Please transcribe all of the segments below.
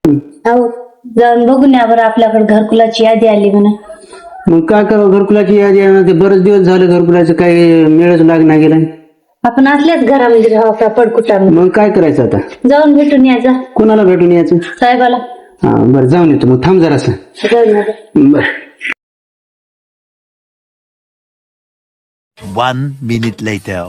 अहो जाऊन बघून या बरं, आपल्याकडे घरकुलाची यादी आली म्हणा. मग काय करावं, घरकुलाची यादी आहे ना, ते बरेच दिवस झाले घरकुलाचं काही मिळच लागणार गेला. आपण असल्याच घरामध्ये राहावं का पडकुटामध्ये? मग काय करायचं आता? जाऊन भेटून यायचा कोणाला भेटून यायचं? साहेबाला. हा बरं, जाऊन येतो मग. थांब जरासं. जाऊन या. बर. 1 minute later.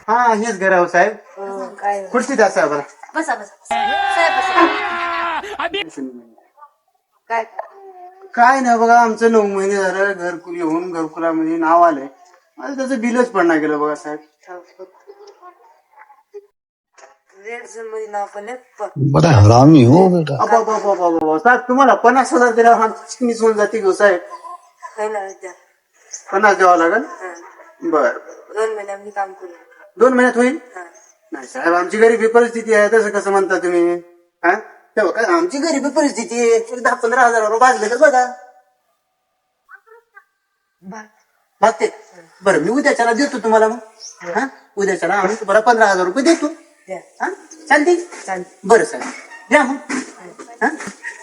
हा हेच घर आहे साहेब. खुर्ची द्या साहेबाला. बसा बसा साहेब बसा. काय काय नाही बघा, आमचं 9 महिने झालं घरकुल येऊन घरकुलामध्ये नाव आलंय, मला त्याचं बिलच पण नाही गेलं बघा साहेब. बड़ा हरामी हो बेटा. साहेब तुम्हाला 50,000 दिल्यावर आमची मिसळून जाते घेऊ साहेब. 50 द्यावं लागेल. बर 2 महिन्यांनी काम करू. 2 महिन्यात होईल. नाही साहेब, आमची गरीबी परिस्थिती आहे, तसं कसं म्हणता तुम्ही? हा तेव्हा काय आमची गरीबी परिस्थिती आहे, 10-15 हजार भाजले तर बघा भागते. बरं मी उद्याच्याला देतो तुम्हाला. मग हा उद्याच्याला आम्ही तुम्हाला 15,000 रुपये देतो. हा चालते. बरं साहेब द्या मग.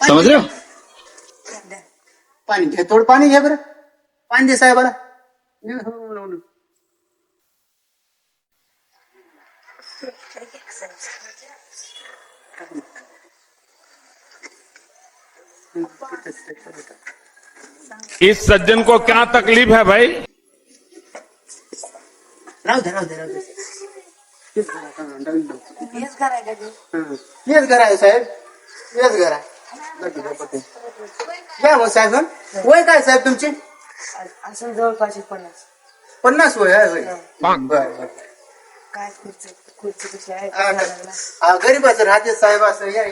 समझ रहे हो? पाणी घ्या, थोडं पाणी घ्या बरं. पाणी दे साहेबाला. इस सज्जन को क्या तकलीफ है भाई? राहू दे राहू दे राहू दे. हेच घर आहे साहेब, हेच घर आहे. घ्या मग साहेब. वय काय साहेब तुमची? असं जवळपास 50. 50 वय आहे. बरं बरं. काय खुर्ची कशी आहे? गरीबाचं राहते साहेब असं. या